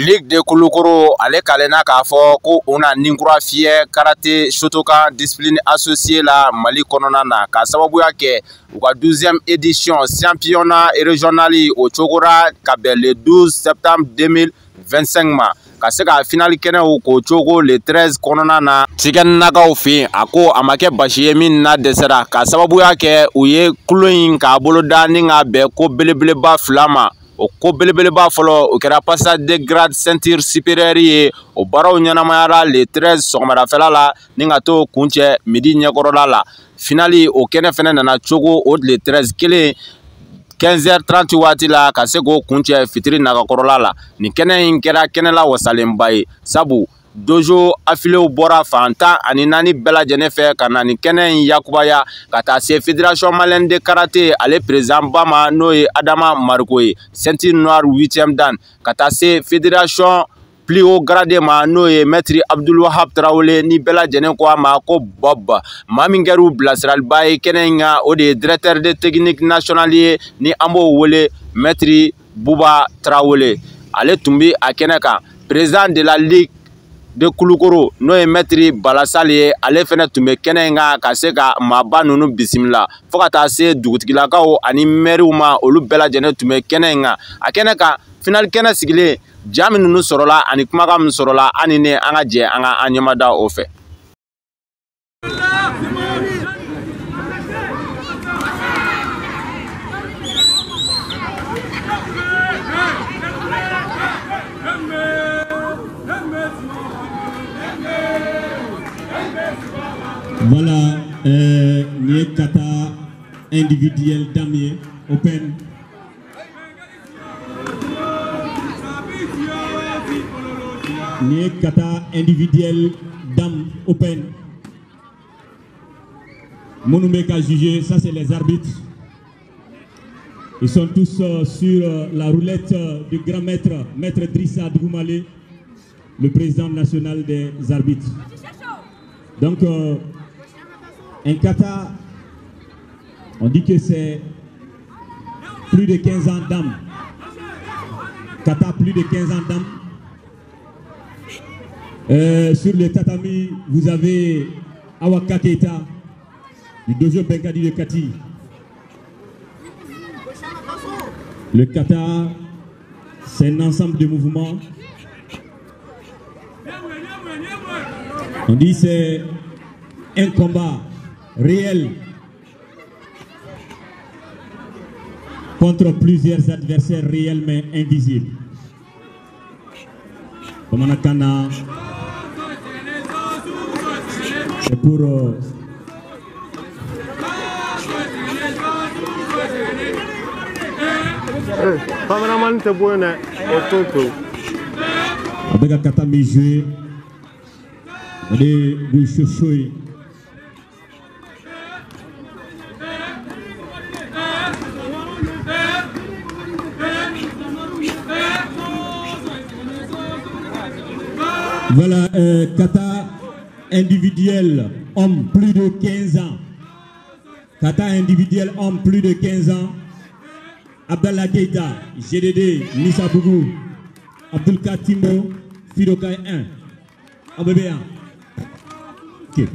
Ligue de Kulukoro ale kalena k'a fɔ ko una ninkura fiyɛ karaté Shotokan discipline associée la Mali kɔnɔna na ka sababuya kɛ u ka 12e édition championnat régional o cogora ka bɛn le 12 septembre 2025 ma ka se ka finali kɛnɛw k'o cogo le 13 kɔnɔna na Tigɛninakaw fɛ a ko a ma kɛ basi ye min na dɛsɛra ka sababuya kɛ u ye kulo in k'a boloda ni ka bɛn ko belebeleba fila ma. O ko belebeleba fɔlɔ o kɛra passage de grade ceinture supérieure ye o baaraw ɲɛnamayara le 13 sɔgɔmadafɛla la ni ka to kuncɛ midi ɲɛkɔrɔla la. Finali o kɛnɛ fɛnɛ nana cogo o le 13 kelen 15h30 waati la ka se k'o kuncɛ fitiri nagakɔrɔla la. Ni kɛnɛ in kɛra kɛnɛ la wasalenba ye sabu dojo afilew bɔra fan 14 bɛɛ lajɛlen fɛ ka na ni kɛnɛ in yakubaya ka taa se fédération malienne de karaté ale président ba ma n'o ye Adama Mariko ye ceinture noire 8e dan ka taa se fédération plus haut grade ma n'o ye maître Abdulwahab Tarawele ni bɛɛ lajɛlen ko a ma ko Bob maa min kɛra u bilasiraliba ye kɛnɛ in kan o de ye directeur de technique national ye ni an b'o wele maître Buba Tarawele ale tun bɛ a kɛnɛ kan président de la ligue de Kulukoro n'o ye maître Balasal ye ale fɛnɛ tun bɛ kɛnɛ in kan ka se ka maaba ninnu bisimila fo ka taa se dugutigilakaw ani maires ma olu bɛɛ lajɛlen tun bɛ kɛnɛ in kan a kɛnɛ kan final kɛnɛ sigilen jaa min ninnu sɔrɔla ani kumakan min sɔrɔla ani ne an ka jɛ an ka an ɲɛmada o fɛ. Voilà, les kata individuel damier open. Les kata individuel dame open. Monoumeka jugé, ça c'est les arbitres. Ils sont tous sur la roulette du grand maître, maître Drissa Dougoumale, le président national des arbitres. Donc, un kata, on dit que c'est plus de 15 ans d'âme. Kata, plus de 15 ans d'âme. Sur le tatami, vous avez Awaka Keita, du dojo Benkadi de Kati. Le kata, c'est un ensemble de mouvements. On dit c'est un combat réel contre plusieurs adversaires réels mais invisibles. Comme on a Kana, c'est pour avec un kata mi joué, des bouchouchouis. Voilà, kata individuel, homme plus de 15 ans. Kata individuel, homme plus de 15 ans. Abdallah Keita, GDD, Missa Bougou, Abdul Katimo, Fidokai 1. ABB1. Ok.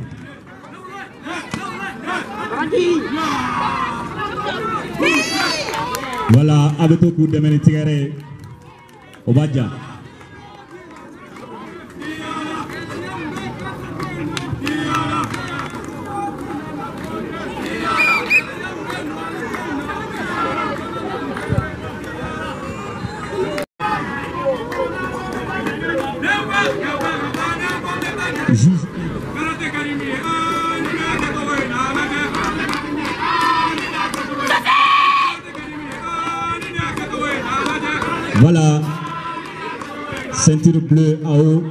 Voilà, avec tout coup de Ménitigare, Obadja. Voilà, ceinture bleue en haut.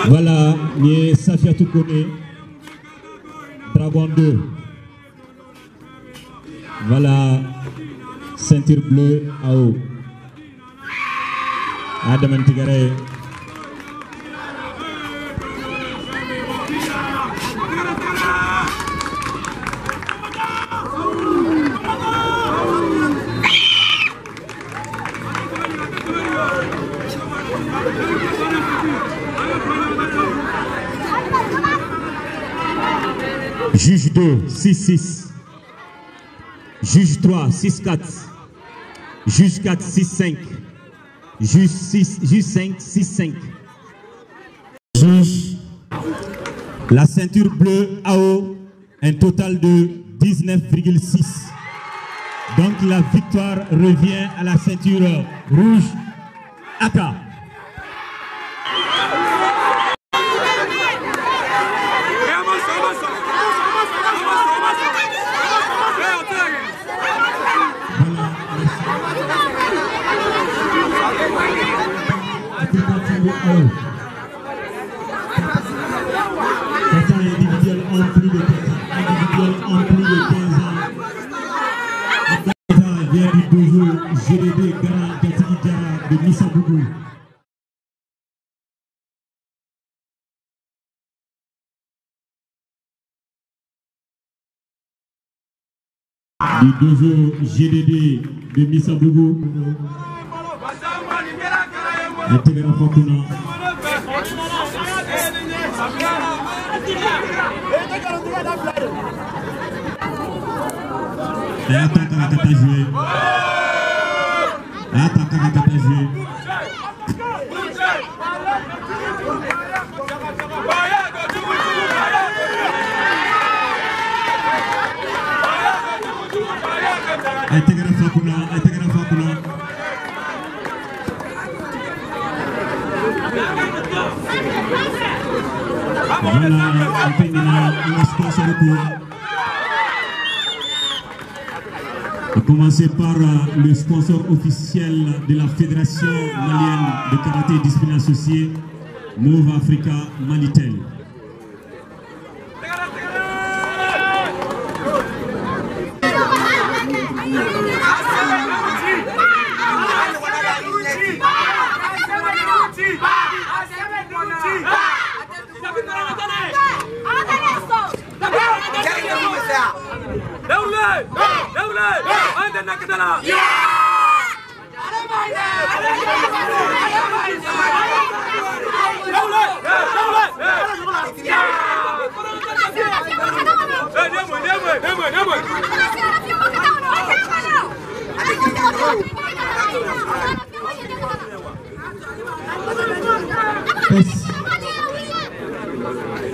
Voilà, ni Safia Toukone, Dragon 2. Voilà, ceinture bleue à haut. Adam Tigare. Juge 2, 6-6. Juge 3, 6-4. Juge 4, 6-5. Juge 5, 6-5. Juge, la ceinture bleue à haut, un total de 19,6. Donc la victoire revient à la ceinture rouge Aka. Individuel en plus de 15 ans. Vient du dojo GDD Grand Gatigi Diarra de Missabougou. Du dojo GDD de Missabougou. Intégrant Fakuna. Et attaque à la cata jouée. Attaque à la cata jouée. Intégrant Fakuna, intégrant Fakuna. Voilà, on fait une sponsor recours. On va commencer par le sponsor officiel de la Fédération malienne de karaté et discipline associée, Move Africa Malitel.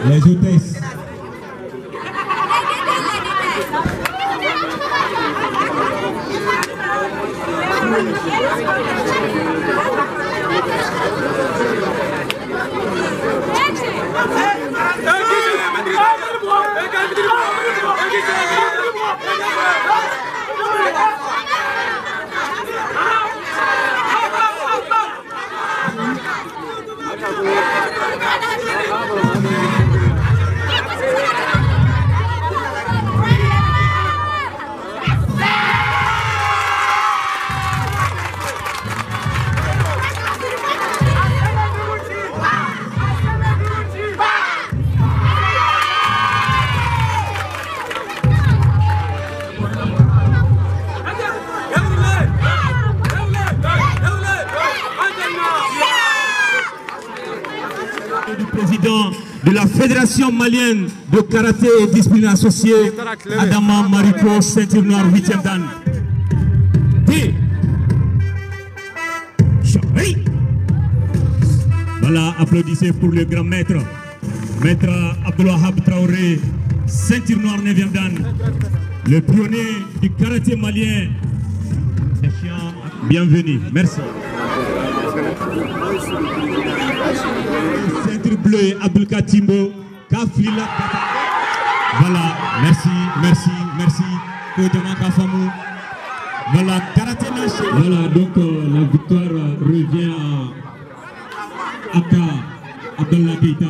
Les hôtesses. Du président de la Fédération malienne de karaté et discipline associée, Adama Mariko, ceinture noire 8e dan. Voilà, applaudissez pour le grand maître, maître Abdelwahab Traoré, ceinture noire 9e dan, le pionnier du karaté malien. Bienvenue, merci. Ceinture bleue, Abdelka Timbo, Kafrila. Voilà, merci, merci, merci. Kodama Kafamou. Voilà, karaté national. Voilà, donc la victoire revient à Aka Abdallah Keita.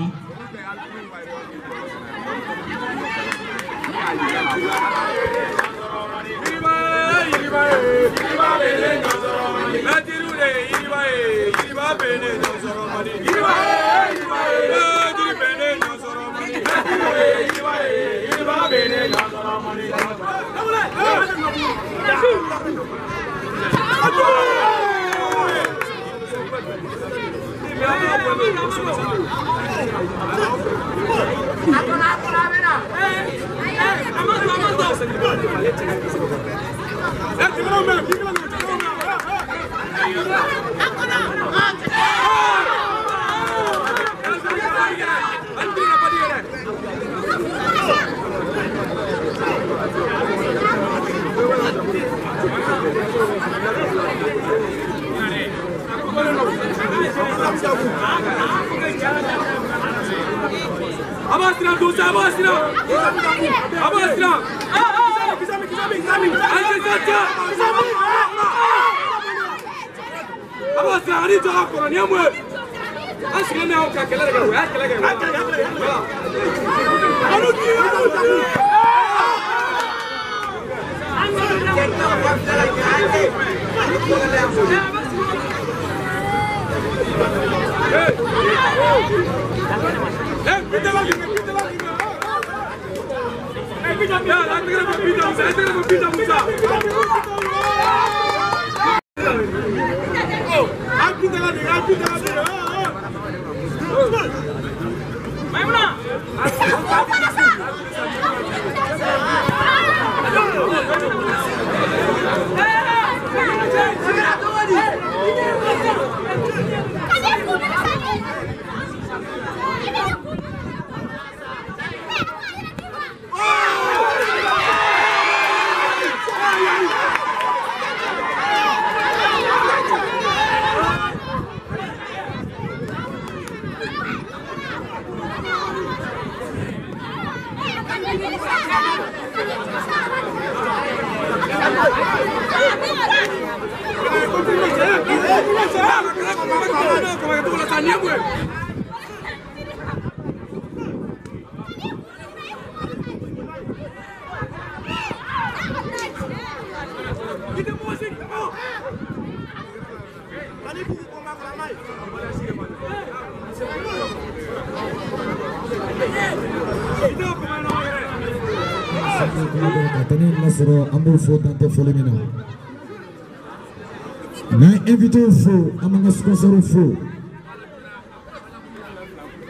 Invité au faux, à mon sponsor au faux.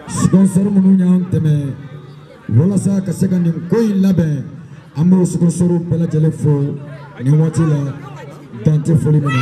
Sponsor mon teme. Voilà ça que c'est quand même quoi là-bas. À mon sponsor au pela téléphone. Ni wati la dante folie maintenant.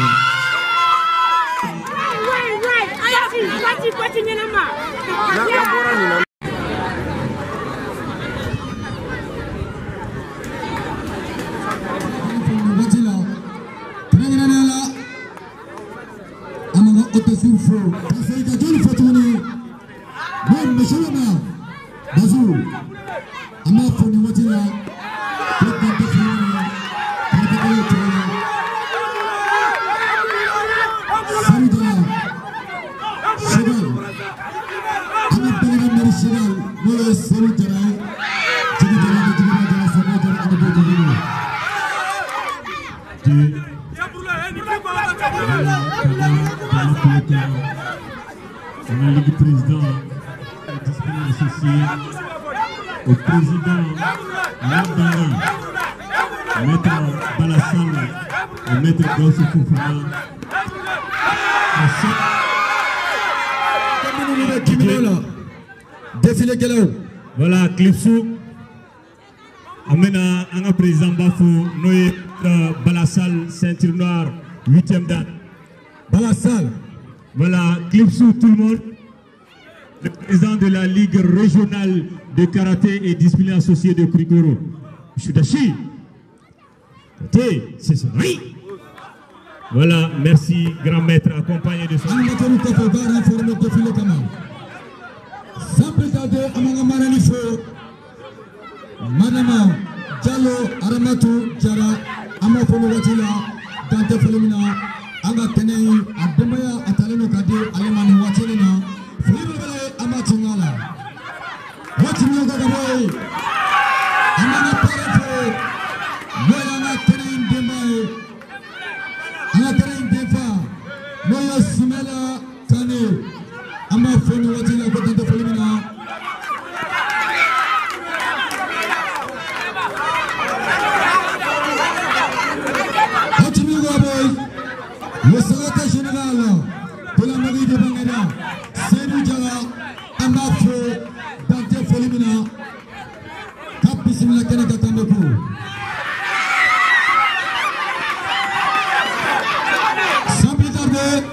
Au président Labari, maître Balassane et maître Gaussou Foufouna. Défilé quelle heure? Voilà, Clipsou. Amène un président Bafou, Noé Balassane, ceinture noire, 8e date. Balassane. Voilà, Clipsou, tout le monde. Le président de la Ligue régionale de karaté et discipline associée de Krikoro. Shudashi. C'est ça. Oui. Voilà, merci, grand maître, accompagné de son. Madama Diallo Aramatu Jara Amafolo Watila Dante Felimina Anga Tenei Ademaya Ataleno Kade Alemani Watilina Filibele Amatungala Watinyoga Gaboy Amana Parefe Moyana Tenei Demae Ana Tenei Defa Moya Simela Tane Amafolo Watila Dante Felimina le secrétaire général de la mairie de Bangada, Seydou Diala, Amafo, Dante Folimina, Kapissimila Keneka Kambekou. Sans plus tarder,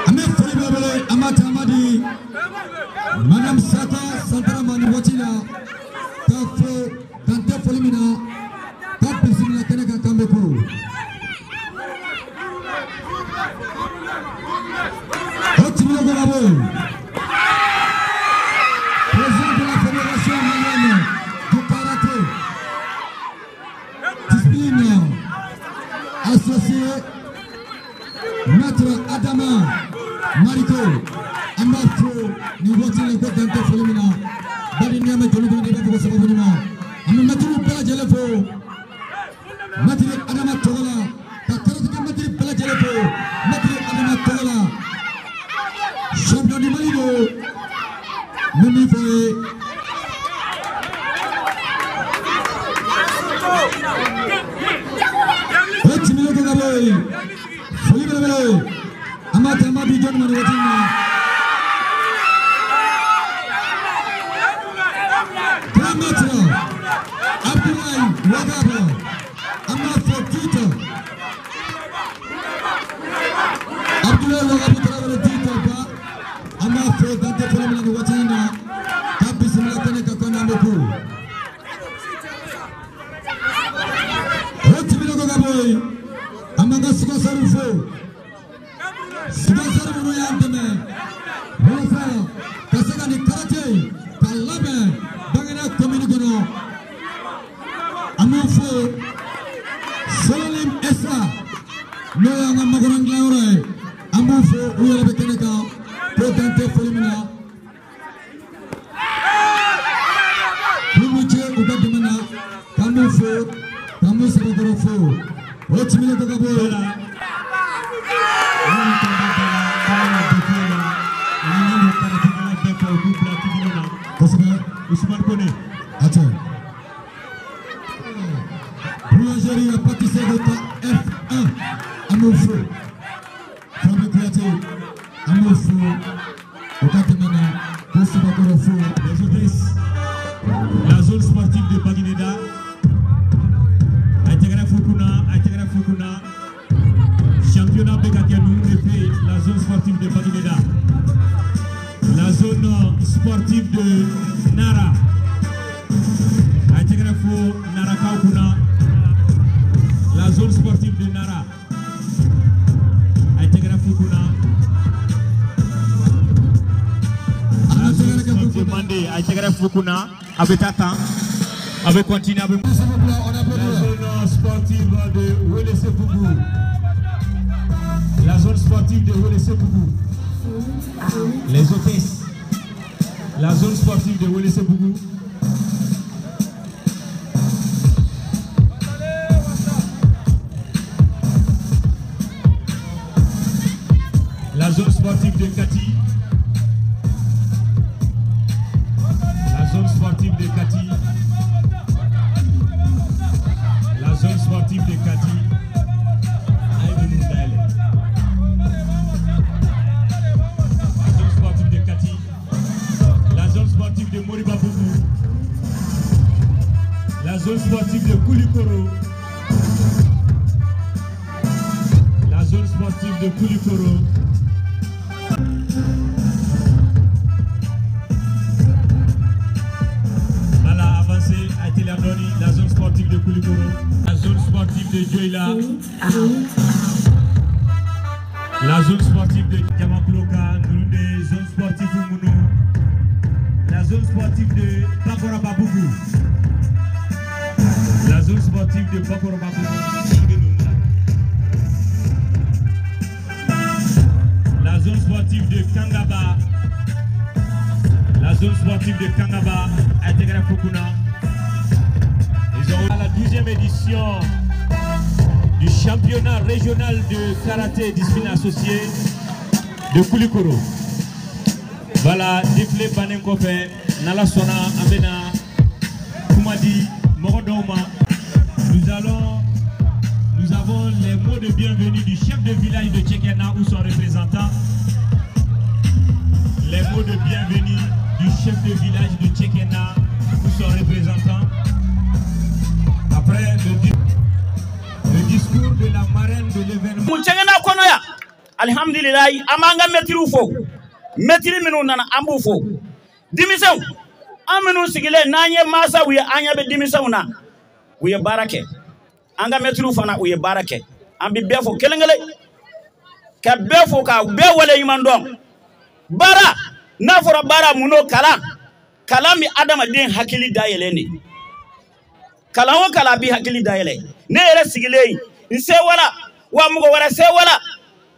Amé Folimabele, Amata Amadi, Madame Saka, Santara Mani Watila, Kafo, Dante Folimina, Kapissimila Keneka Kambekou. Président de la Fédération malienne du karaté, discipline associé, Maître Adama Mariko, Amafo, nous voici les deux Dante Folimina, Balinia Metolo de Babo Sabonima, Amamatulu Pelajelefo, Maître Adama Tola, Kakaraka Maître Pelajelefo, Maître Adama Tola. Champion du Malino, Mimi Foye. Timilo Kagaboy, Folie Bele, Amata Mabi John Manuatina. Kramatra, Abdoulaye Wagaba, Amafo Tita. Abdoulaye Wagaba Travel Tita. Amafo Dante Folimina ni Watina, Kapissimila Keneka Kambekou. Timilo Kagaboy, Amanga Sigasarufo, Sigasaru Yanteme, Rosa, Kasagani Karate, Kalabe, Bangana Communicono, Amafo, Solim Esa, Noyanga Magoranglaure, Amafo, Uyalabe Keneka, Dante Folimina, Umuche Ugadimana, Kamufo, Kamusabagorofo, Ochimila Kagabola, Ousmane Kone, attends. Boulangerie à pâtisserie de F1, Amofo, Famille Créative. Amofo, Okatemana, Kosubakorofo, les hôtesses, la zone sportive de Baguineda, Aïtegara Fukuna, championnat Bekatianou, et puis la zone sportive de Baguineda, la zone sportive de Nara, Aïtegara Fou, Nara Kaukuna, la zone sportive de Nara, Aïtegara Fukuna. Demandé à Aïtegara Fukuna, avec Tata, avec continuer avec la zone sportive de Wele-Sepougou. La zone sportive de Wele-Sepougou. Les hôtesses. La zone sportive de Wele-Sepougou. La zone sportive de Kati. La zone sportive de Kati. La zone sportive de Kati. La zone sportive de Kati. La zone sportive de Moriba Boubou. La zone sportive de Koulikoro. La zone sportive de Koulikoro. La zone sportive de Koulikoro, la zone sportive de Djoila, la zone sportive de Kamakloka, Ndounde, zone sportive de Mounou, la zone sportive de Bakora Babougou, la zone sportive de Bakora Babougou, la zone sportive de Kangaba, la zone sportive de Kangaba, Aïtegara Fukuna. À la 12e édition du championnat régional de karaté discipline associée de Koulikoro. Voilà, défilé Banenkopé, Nala Sona, Abena, Koumadi, Morodoma. Nous avons les mots de bienvenue du chef de village de Tchekena ou son représentant. les mots de bienvenue du chef de village de Tchekena pour son représentant. Après le discours de la marraine de l'événement. Tchekena konoya, alhamdulillah, amanga metriu fo, metri minu nana ambu fo. Dimisau, amenu sigile nanye masa uye anya be dimisau na uye barake. Anga metriu fana uye barake. Ambi befo kelengele, ka befo ka be wale yimandong. Bara nafora bara muno kala mi adama den hakili dayeleni kala ho kala bi hakili dayele ne yere sigile nse wala wa mugo wala se wala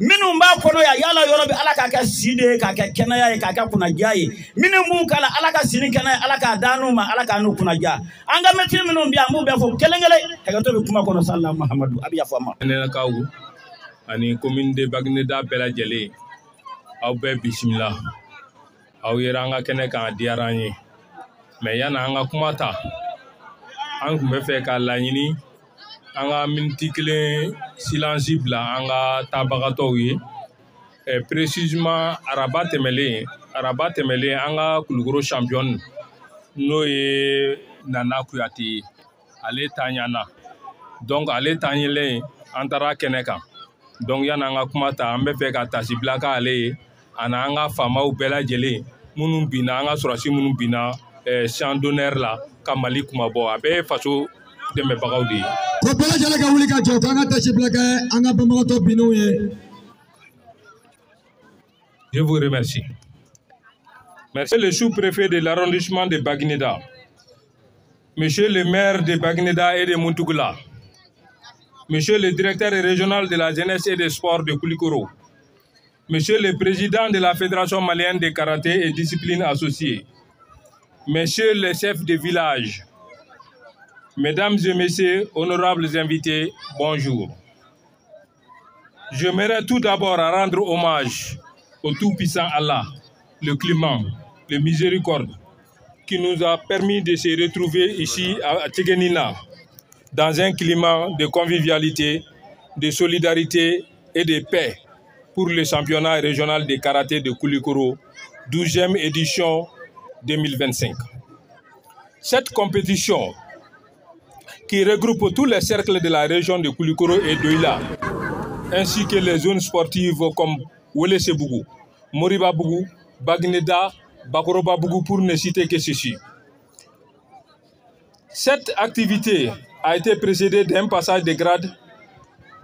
minu mba kono ya yala yorobi alaka ka side ka kenaya ka kuna jayi minu mu kala alaka sini kenaya alaka danu ma alaka no kuna ja anga metri minu mbi ambu be fo kelengele ka to bi kuma kono sallallahu muhammadu abiya fama ne kawu ani commune de Bagneda bela jele aw bɛɛ bisimila aw yera an ka kɛnɛ kan diyara an ye mais yana an ka kuma ta an tun bɛ fɛ ka laɲini an ka miniti kelen silence bila an ka taabagatɔw ye précisément araba tɛmɛlen an ka Kulukoro championne n'o ye Nana Kuyate ale taɲana donc ale taɲɛlen an taara kɛnɛ kan donc yana an ka kuma ta an bɛ fɛ ka tasi bila k'ale ye ana an ka faamaw bɛɛ lajɛlen minnu binna an ka sɔrɔsi minnu binna champ d'honneur la ka Mali kumabɔ a bɛɛ ye faso dɛmɛbagaw de ye. Ko bɛɛ lajɛlen ka wuli ka jɔ k'an ka tasi bila kɛ an ka banbagatɔ binniw ye. Je vous remercie. Merci le sous-préfet de l'arrondissement de Bagneda, monsieur le maire de Bagneda et de Muntugula, monsieur le directeur régional de la jeunesse et des sports de Koulikoro, monsieur le président de la Fédération malienne de karaté et disciplines associées, messieurs les chefs de village, mesdames et messieurs, honorables invités, bonjour. J'aimerais tout d'abord rendre hommage au tout-puissant Allah, le clément, le miséricorde, qui nous a permis de se retrouver ici à Tchekenina, dans un climat de convivialité, de solidarité et de paix pour le championnat régional de karaté de Koulikoro, 12e édition 2025. Cette compétition, qui regroupe tous les cercles de la région de Koulikoro et d'Oïla, ainsi que les zones sportives comme Wele-Sebougou, Moriba-Bougou, Bagneda, Bakoroba-Bougou, pour ne citer que ceci. Cette activité a été précédée d'un passage de grade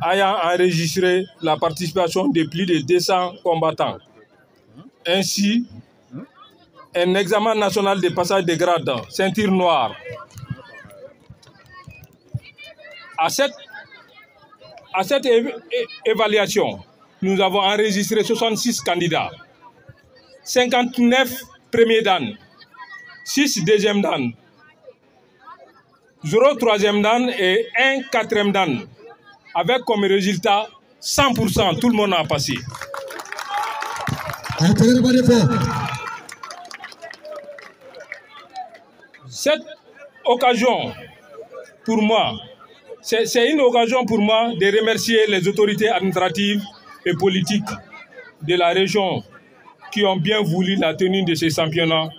ayant enregistré la participation de plus de 200 combattants. Ainsi, un examen national de passage de grade, ceinture noire. À cette évaluation, nous avons enregistré 66 candidats, 59 premiers dan, 6 deuxièmes dan, 0 troisième dan et 1 quatrième dan, avec comme résultat 100%, tout le monde a passé. Cette occasion, pour moi, c'est une occasion pour moi de remercier les autorités administratives et politiques de la région qui ont bien voulu la tenue de ces championnats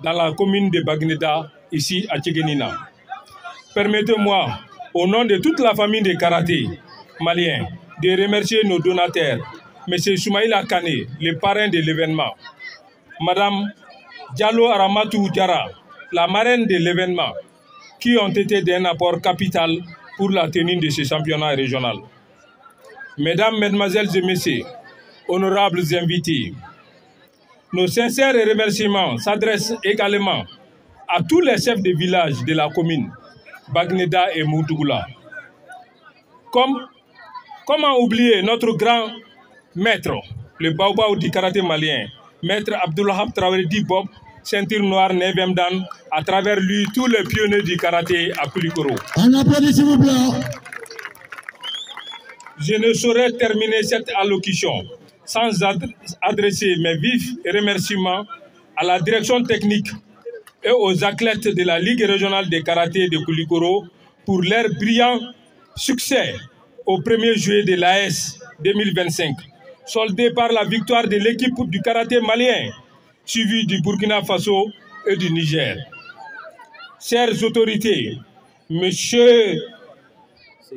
dans la commune de Bagneda, ici à Tchekenina. Permettez-moi, au nom de toute la famille de karaté malien, de remercier nos donateurs, M. Soumaïla Kane, le parrain de l'événement, Mme Diallo Aramatou Diara, la marraine de l'événement, qui ont été d'un apport capital pour la tenue de ce championnat régional. Mesdames, Mesdemoiselles et Messieurs, honorables invités, nos sincères remerciements s'adressent également à tous les chefs de village de la commune, Bagneda et Muntugula. Comment oublier notre grand maître, le baobab du karaté malien, maître Abdoulahab Traoré Bob, ceinture noire 9e dan, à travers lui tous les pionniers du karaté à Koulikoro. Un applaudissement, s'il vous plaît. Je ne saurais terminer cette allocution sans adresser mes vifs remerciements à la direction technique et aux athlètes de la Ligue régionale de karaté de Koulikoro pour leur brillant succès au 1er juillet de l'AS 2025, soldé par la victoire de l'équipe du karaté malien suivi du Burkina Faso et du Niger. Chères autorités, Monsieur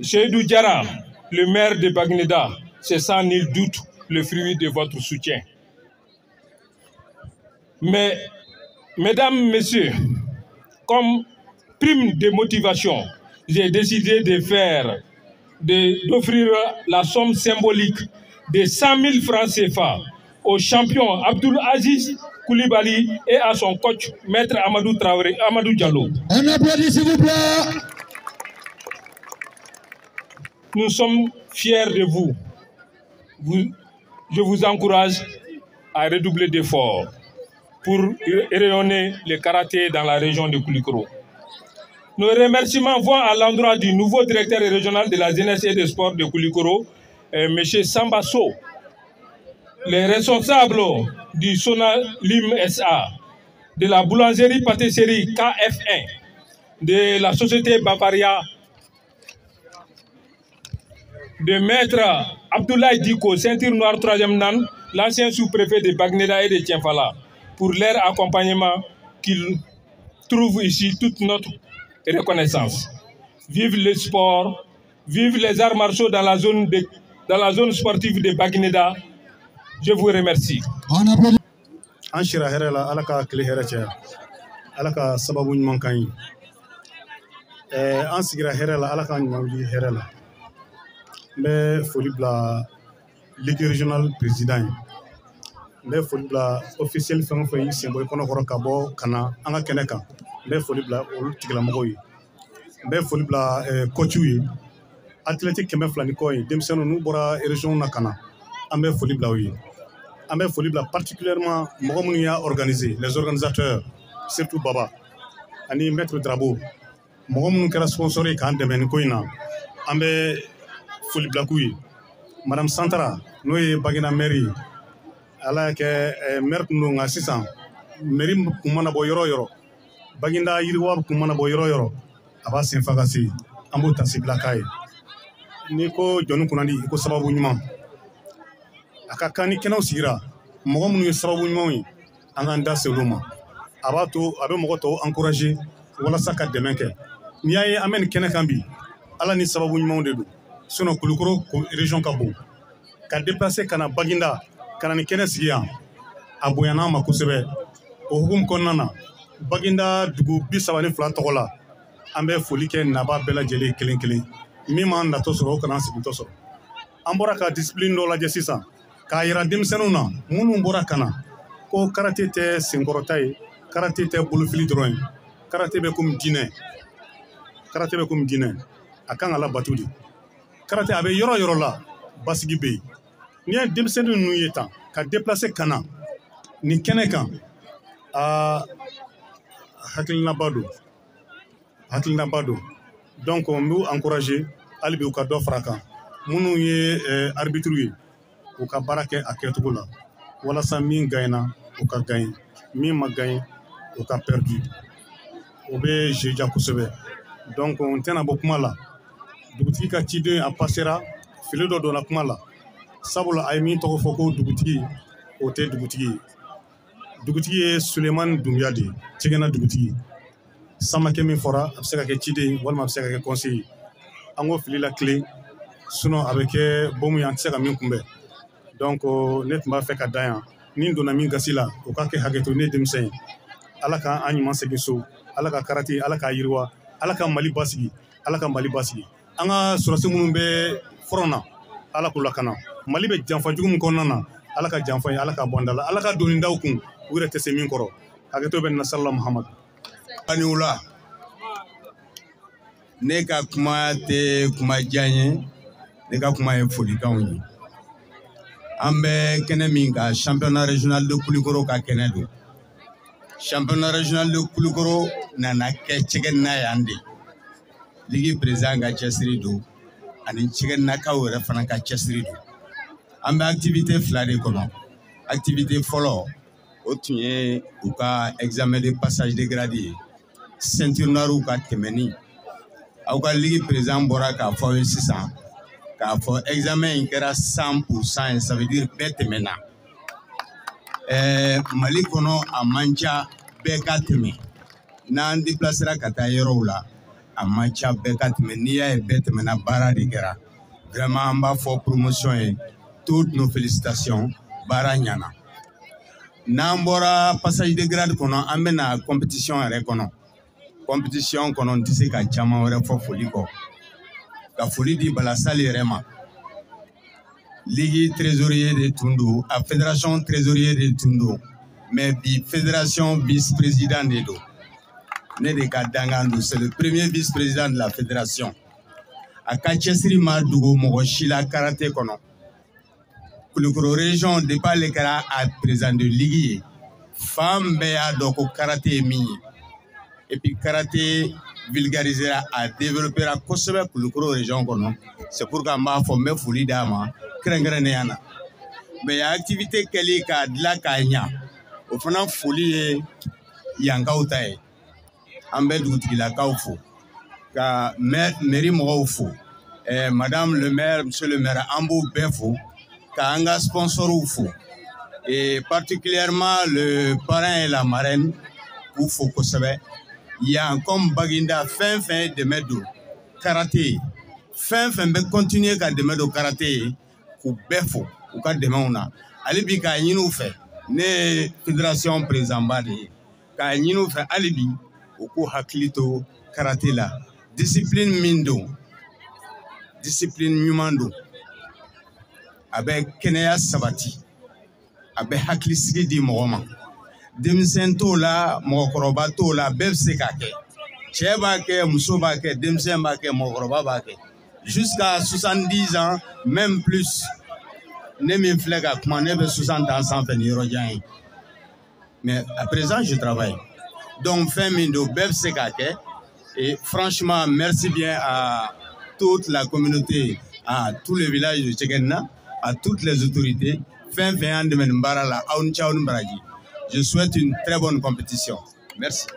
Seydou Diarra, le maire de Bagneda, c'est sans nul doute le fruit de votre soutien. Mais, mesdames, messieurs, comme prime de motivation, j'ai décidé d'offrir la somme symbolique de 100 000 francs CFA au champion Abdoul Aziz Koulibaly et à son coach, Maître Amadou Diallo. On applaudit s'il vous plaît. Nous sommes fiers de vous. Je vous encourage à redoubler d'efforts pour rayonner le karaté dans la région de Koulikoro. Nos remerciements vont à l'endroit du nouveau directeur régional de la jeunesse et des sports de Koulikoro, M. Sambasso, les responsables du Sona Lim SA, de la boulangerie-pâtisserie KF1, de la société Bavaria, de Maître Abdoulaye Diko, ceinture noire 3e Dan, l'ancien sous-préfet de Bagneda et de Tienfala, pour leur accompagnement qu'ils trouvent ici toute notre reconnaissance. Vive le sport, vive les arts martiaux dans la zone sportive de Bagneda. Je vous remercie. Anshira herela alaka kle heracha alaka sababu nyman kan ansigira herela alaka nyawli herela mais folibla ligue régionale président mais folibla officiel fɛn fɛn yi senbɔ kɔnɔ kɔrɔ ka bɔ kana an ka kɛnɛ kan mais folibla olu tigilamɔgɔw ye mais folibla coachu ye athlétique 200 ni kɔ ye denmisɛnninw n'u bɔra région na kana an bɛ folibla o ye an bɛ foli bila particulièrement mɔgɔ minnu y'a organisé les organisateurs surtout Baba ani maître Drabo mɔgɔ minnu kɛra sponsor ye k'an dɛmɛ nin ko in na an bɛ foli bila k'u ye madame Santara n'o ye Baginda maire ye ala y'a kɛ maire tun don nka sisan mairie kun mana bɔ yɔrɔ o yɔrɔ Baginda yiriwa kun mana bɔ yɔrɔ o yɔrɔ a b'a senfa ka se an b'o ta sibila k'a ye n'i ko jɔnni kunnandi i ko sababu ɲuman a ka kan ni kɛnɛw sigira mɔgɔ minnu ye sababu ɲumanw ye an k'an da se olu ma a b'a to a bɛ mɔgɔ tɔw encourager walasa ka dɛmɛ kɛ n'i y'a ye an bɛ nin kɛnɛ kan bi ala ni sababu ɲumanw de don sinon Koulikoro région ka bon ka déplacer ka na Baginda ka na nin kɛnɛ sigi yan a bonyana an ma kosɛbɛ o hukumu kɔnɔna na Baginda dugu 32 tɔgɔ la an bɛ foli kɛ naba bɛɛ lajɛlen kelen kelen min m'an natɔ sɔrɔ o kana an sigitɔ sɔrɔ an bɔra ka discipline dɔ lajɛ sisan k'a yira denmisɛnninw na minnu bɔra ka na ko karate tɛ senkɔrɔta ye karate tɛ bolofili dɔrɔn ye karate bɛ komi diinɛ a kan ka labatu de karate a bɛ yɔrɔ o yɔrɔ la basigi bɛ yen n'i ye denmisɛnnin ninnu ye tan ka déplacer ka na nin kɛnɛ kan hakilinaba don donc n b'u encourager hali bi u ka dɔ fara a kan minnu ye arbitre ye u ka baara kɛ a kɛcogo la walasa min gagnera u ka gagne min ma gagne u ka perdu o bɛ jeu diya kosɛbɛ donc n tɛna bɔ kuma la dugutigi ka ciden a passera fili dɔ donna kuma la sabula a ye min tɔgɔ fɔ ko dugutigi o tɛ dugutigi ye dugutigi ye Sulemani Dunbiya de ye Cɛkɛna dugutigi Samakɛ min fɔra a bɛ se ka kɛ ciden walima a bɛ se ka kɛ conseiller an ko fili la tile sinon a bɛ kɛ bomu ye an tɛ se ka min kunbɛn donc ne tun b'a fɛ ka da yan ni donna min gasi la o ka kɛ hakɛto ne denmisɛn ye ala ka an ɲuman segin so ala ka karate ala ka yiriwa ala ka Mali basigi ala ka Mali basigi an ka sɔrɔsi minnu bɛ front na ala k'u lakana Mali bɛ janfa jugu min kɔnɔna na ala ka janfa ye ala ka bɔ an da la ala ka doni daw kun u yɛrɛ tɛ se min kɔrɔ hakɛto bɛ nasarala Muhamadu ani wula ne ka kuma tɛ kuma diya ye ne ka kuma ye folikanw ye an bɛ kɛnɛ min ka championnat régional de Koulikoro ka kɛnɛ don championnat régional de Koulikoro nana kɛ Cɛkɛna yan de ligue président ka cɛsiri don ani Cɛkɛnakaw yɛrɛ fana ka cɛsiri don an bɛ activité fila de kɔnɔ activité fɔlɔ o tun ye u ka examen de passage de grade ye ceinture noire ka tɛmɛni aw ka ligue président bɔra k'a fɔ aw ye sisan k'a fɔ examen in kɛra 100% ye ça veut dire bɛɛ tɛmɛna Mali kono a mancha bɛɛ ka tɛmɛ n'an déplacera ka taa yɔrɔw la a mancha bɛɛ ka tɛmɛ n'i y'a ye bɛɛ tɛmɛna baara de kɛra vraiment an b'a fɔ promotion ye toutes nos félicitations baara ɲana n'an bɔra passage de grade kɔnɔ an bɛna compétition yɛrɛ kɔnɔ compétition kɔnɔ n tɛ se ka caman wɛrɛ fɔ foli kɔ ka foli di Balasali yɛrɛ ma Ligue trésorier de Tundo, à fédération trésorier de Tundo, mais bi fédération vice-président de Do. Nede Kadangando, c'est le premier vice-président de la fédération. À Kachesri Madougou, Mogoshila Karaté Kono. Kulukuro région de Palekara à présent de Ligue. Femme Béa Doko Karaté Mini. Et puis Karaté vulgarisé à développer la Kosovo Kulukuro région Kono. C'est pourquoi m'a formé Fouli Dama. Krengreniana. Mais activité keli ka dla ka nya. O fana foli ye yankaw ta ye. An bɛ dugutigilakaw fo. Ka mairie mɔgɔw fo. Madame le maire, monsieur le maire, an b'u bɛɛ fo. Ka an ka sponsoriw fo. Et particulièrement le parrain et la marraine k'u fo kosɛbɛ. Yan comme Baginda fɛn fɛn dɛmɛ don karaté. Fɛn fɛn bɛ continuer ka dɛmɛ don karaté. K'u bɛɛ fo u ka dɛmɛw na hali bi k'a ɲini u fɛ ne ye fédération président ba de ye k'a ɲini u fɛ hali bi u k'u hakili to karaté la discipline min don discipline ɲuman don a bɛ kɛnɛya sabati a bɛ hakilisigi di mɔgɔ ma denmisɛn t'o la mɔgɔkɔrɔba t'o la bɛɛ bɛ se k'a kɛ cɛ b'a kɛ muso b'a kɛ denmisɛn b'a kɛ mɔgɔkɔrɔba b'a kɛ jusqu'à 70 ans, même plus. Ne me fais qu'à commander 60 ans sans venir au Djaï. Mais à présent, je travaille. Donc, fin mindo beb sekake. Et franchement, merci bien à toute la communauté, à tous les villages de Tchekenna, à toutes les autorités. Fin de Mbara la Aounchaoun Bragi. Je souhaite une très bonne compétition. Merci.